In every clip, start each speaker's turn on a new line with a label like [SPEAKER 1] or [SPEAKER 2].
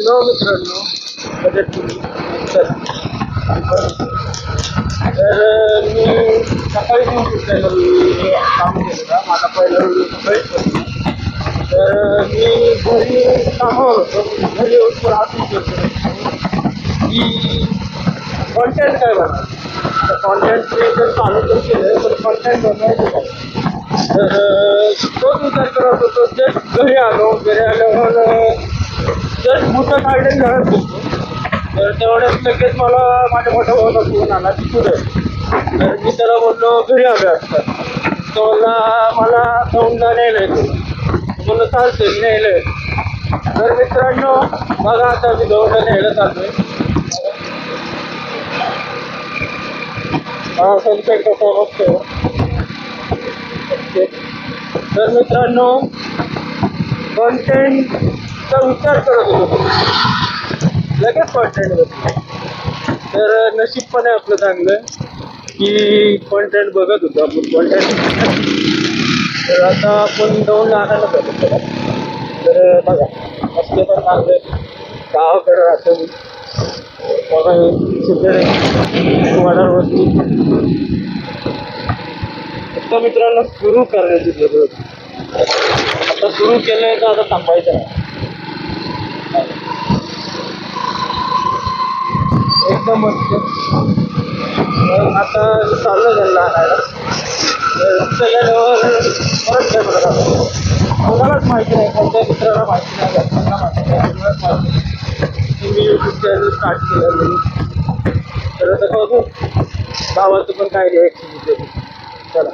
[SPEAKER 1] Hello मित्रांनो, budget तुम्ही तर मी सकाळी चॅनल काम केलं माझा पहिला व्हिडिओ सकाळीच करतो. तर मी घरी कामावर होतो, घरी येऊन राहत की कॉन्टेंट काय बनवणार. तर कॉन्टेंट क्रिएशन चालू तर केलं, पण कॉन्टेंट बनवायचं काय. तर तोच विचार करत होतो. जस्ट घरी आल्यावर जस्ट मोठं गार्डन घरात होतो. तर तेवढ्याच लगेच मला माझ्या मोठ्या भावाचा फोन आला की पुढे. तर मी त्याला बोललो घरी आलो असतात. तो बोलला मला दौंडला न्यायला येतो. बोललो चालते न्यायला. तर मित्रांनो बघा, आता मी दौंडला न्यायला चाललोय. हा सनसेट कसा बघतो. तर मित्रांनो कॉन्टेंटचा विचार करत होतो, लगेच कॉन्टेंट बघतो. तर नशीब पण आहे आपलं चांगलं की कॉन्टेंट बघत होतो आपण कॉन्टेंट. तर आता आपण जाऊन आणायला पाहिजे त्याला. तर बघा असले पण चांगले गावाकडे राहतो मी. बघा हे वडावरती फक्त मित्रांनो सुरू करण्याची जरूरत. आता सुरू केलंय तर आता थांबायचं नाही. एकदम मस्त. आता चाललं त्यांना आणायला. गेल्यावर परत काय बघा कोणालाच माहिती नाही, कोणत्या मित्राला माहिती नाही, घरच्यांना माहिती नाही, कोणालाच माहिती नाही मी यूट्यूब चॅनल स्टार्ट केलं मी. तर आता बघू भावाचं पण काय रिॲक्शन होते. चला.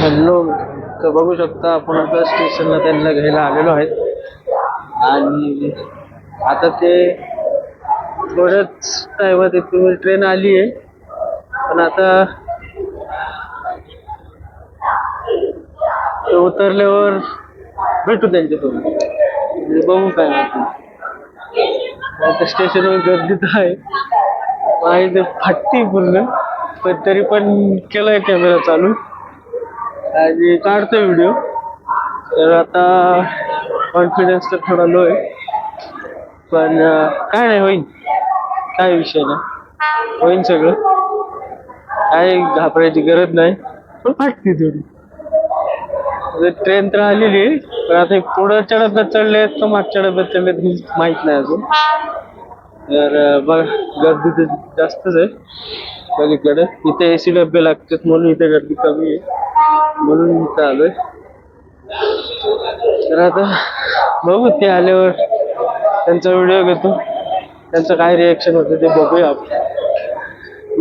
[SPEAKER 1] हॅलो, तर बघू शकता आपण आता स्टेशनला त्यांना घ्यायला आलेलो आहे. आणि आता ते थोड्याच टायमात इथून ट्रेन आली आहे. पण आता ते उतरल्यावर भेटू त्यांच्यासोबत. म्हणजे बघू काय माहिती. आता स्टेशनवर गर्दी तर आहे, ते फाटती पूर्ण. पण तरी पण केलाय कॅमेरा चालू आणि काढतोय व्हिडिओ. तर आता कॉन्फिडन्स तर थोडा लो आहे, पण काय नाही, होईल. काय विषय नाही, होईल सगळं. काय घाबरायची गरज नाही. पण फाटती थोडी. ट्रेन तर आलेली आहे, पण आता पुढच्या डब्यात चढले तर मागच्या डब्यात चढले हे माहित नाही अजून. तर बघ गर्दी तर जास्तच आहे पलीकडे. इथे AC डबे लागतात म्हणून इथे गर्दी कमी आहे, म्हणून इथं आलोय. तर आता बघू ते आल्यावर त्यांचा व्हिडिओ घेतो, त्यांचं काय रिॲक्शन होतं ते बघूया आपण.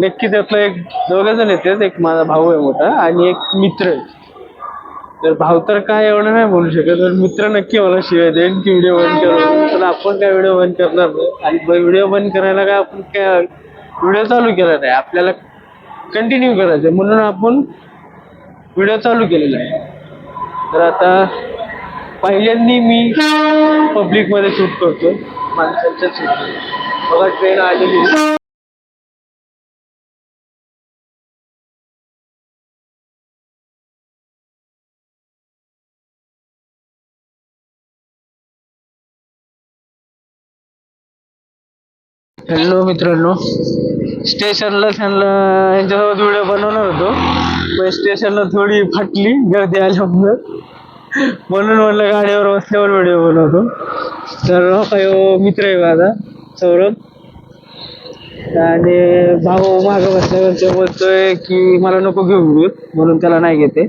[SPEAKER 1] नक्की त्यातलं एक दोघं जण येतात, एक माझा भाऊ आहे मोठा आणि एक मित्र आहे. तर भाऊ तर काय एवढं नाही बोलू शकत, तर मित्र नक्की मला शिवाय देईन की व्हिडिओ बंद करू. पण आपण काय व्हिडिओ बंद करणार नाही. आणि व्हिडिओ बंद करायला काय आपण काय व्हिडिओ चालू केला नाही, आपल्याला कंटिन्यू करायचं म्हणून आपण व्हिडिओ चालू केलेला आहे. तर आता पहिल्यांदा मी पब्लिक मध्ये शूट करतो, माणसांच्या शूट. बघा ट्रेन आलेली. हॅलो मित्रांनो, स्टेशनला यांच्यासोबत व्हिडिओ बनवणार होतो, पण स्टेशनला थोडी फाटली गर्दी आल्यामुळे. म्हणून म्हणलं गाडीवर बसल्यावर व्हिडिओ बनवतो. तर काही मित्र आहे माझा सौरभ, आणि भाऊ मागं बसल्यावर ते बोलतोय की मला नको घेऊ व्हिडिओ, म्हणून त्याला नाही घेते.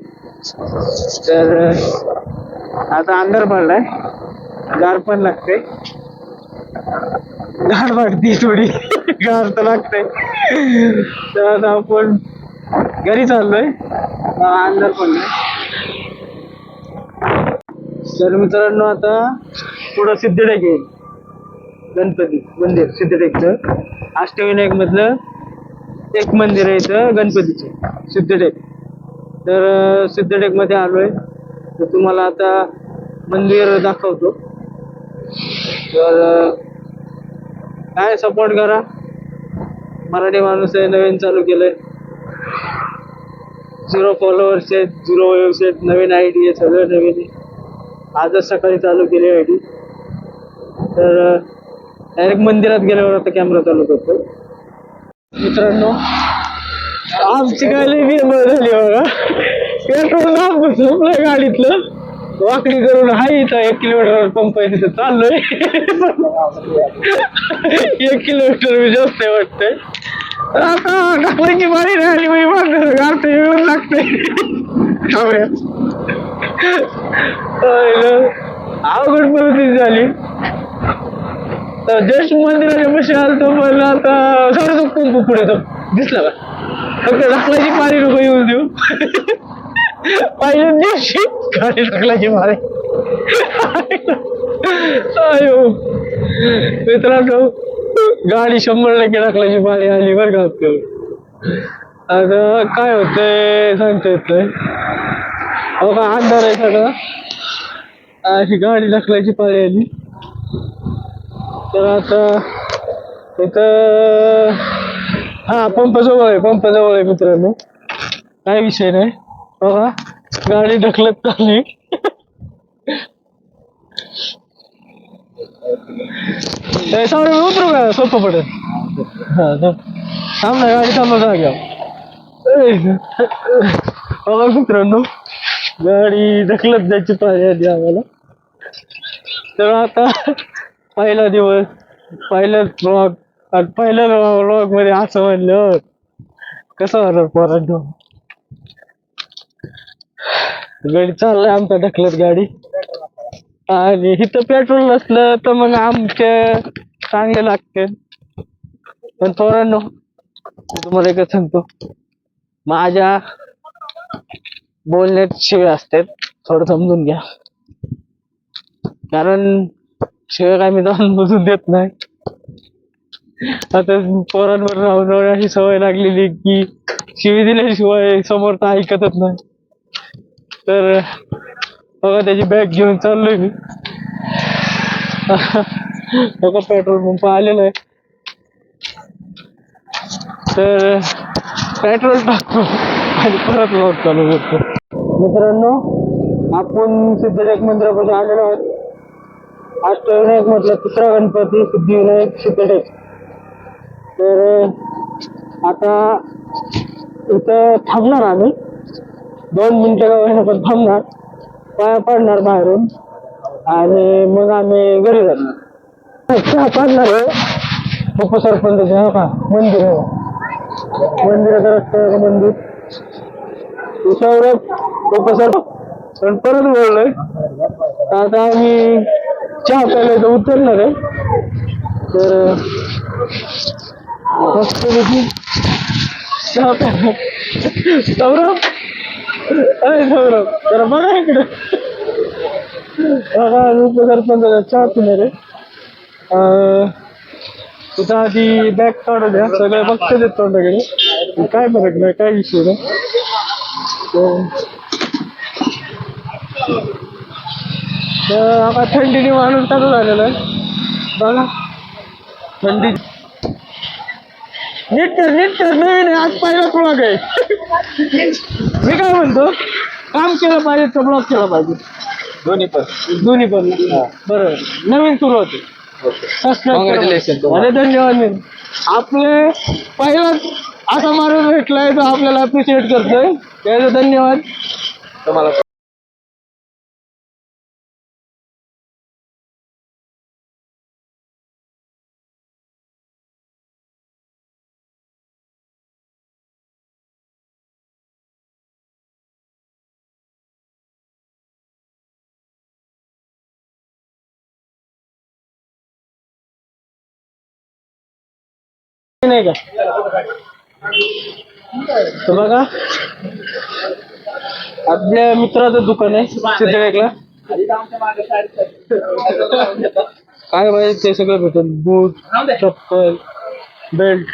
[SPEAKER 1] तर आता अंधार पडलाय, गार पण लागते. गार वाटती थोडी, गार तर लागते. तर आता आपण घरी चाललोय, अंधार पडलाय. तर मित्रांनो आता पुढं सिद्धटेक येईल, गणपती मंदिर सिद्धटेकचं. अष्टविनायक मधलं एक मंदिर आहे इथं गणपतीचं, सिद्धटेक. तर सिद्धटेक मध्ये आलोय, तर तुम्हाला आता मंदिर दाखवतो. तर काय सपोर्ट करा, मराठी माणूस आहे, नवीन चालू केलंय. 0 फॉलोअर्स आहेत, 0 व्ह्यूज आहेत, नवीन आयडी आहे, सगळं नवीन आहे. आजच सकाळी चालू केली आयडी. तर डायरेक्ट मंदिरात गेल्यावर आता कॅमेरा चालू करतो. मित्रांनो, आमची काय लई गडबड झाली बघा. पेट्रोल संपलं गाडीतलं. वाकडी करून हाय इथं 1 किलोमीटर पंप आहे, तिथं चाललोय. 1 किलोमीटर जास्त वाटतंय. आता टाकल्याची बारी नाही आली म्हणजे मागं गाठ येऊन लागते. अवघड परिस्थिती झाली. तर जस्ट मंदिराच्या पशी आलतो, पण आता सगळं पंप पुढे तो दिसला का? फक्त ढकलाची पारी नको येऊन देऊ. पहिल्या दिवशी गाडी ढकलाची पारी. अयो मित्रांनो, गाडी 100% ढकलाची पारी आली बरं का. आता काय होतंय सांगता येत नाही. बघा अंधार आहे सगळा. अशी गाडी ढकलाची पारी आली. तर आता इथं हा पंप जवळ आहे मित्रांनो, काय विषय नाही. बघा गाडी ढकलत चालली. उतरू का सोपं पडेल. हा थांब ना, गाडी थांबा जाग्या. बघा मित्रांनो, गाडी ढकलत जायची पाहिजे आधी आम्हाला. तर आता पहिला दिवस, पहिलाच ब्लॉग, आणि पहिल्या ब्लॉग मध्ये असं म्हणलं कसं होणार पोरांनो. गाडी चाललाय आमचा ढकलत गाडी. आणि इथं पेट्रोल नसलं तर मग आमचे चांगले लागते. पण पोरांनो, तुम्हाला एकच सांगतो, माझ्या बोलण्यात शिव्या असतात, थोडं समजून घ्या. कारण शिवाय काय मी जाऊन बसून देत नाही. आता पोरांवर राहून अशी सवय लागलेली की शिवी दिल्याशिवाय समोर तर ऐकतच नाही. तर बघा त्याची बॅग घेऊन चाललोय मी. बघा पेट्रोल पंप आलेला आहे. तर पेट्रोल टाकतो आणि परत ब्लॉग चालू करतो. मित्रांनो, आपण सिद्धिविनायक मंदिरापासून आलेलो आहोत. अष्टविनायक म्हटलं तिसरा गणपती सिद्धिविनायक सिद्धटेक. तर आता इथं थांबणार आम्ही 2 मिनिटं का होईना पण थांबणार, पाया पडणार बाहेरून आणि मग आम्ही घरी जाणार. चहा पाडणार आहे उपसरपंच का मंदिर आहे, मंदिराचा रस्ता मंदिर उपसरपंच. पण परत बोललोय आता आम्ही चहा प्यायला इथं उतरणार आहे. तर चहा प्यायला सौरभ, अरे सौरभ जरा बघा इकडे. बघा उपसरपंचाचा चहा पिणार आहे. तिथं आधी बॅग काढू द्या, सगळं बघते देत तोंडाकडे, काय फरक नाही, काय विषय नाही. तर आता थंडीने माणूस चालू झालेला आहे बघा. थंडी नीट कर नवीन आहे, आज पहिला ब्लॉग आहे. मी काय म्हणतो, काम केलं पाहिजे तर ब्लॉग केला पाहिजे, दोन्ही पण बरोबर. नवीन सुरुवात आहे. अरे धन्यवाद. आपले पहिलाच असा माणूस भेटलाय तो आपल्याला अप्रिशिएट करतोय, त्याचं धन्यवाद तुम्हाला. नाही का तर बघा, आपल्या मित्राचं दुकान आहे सिद्धटेकला. काय पाहिजे ते सगळं भेटेल, बूट, चप्पल, बेल्ट.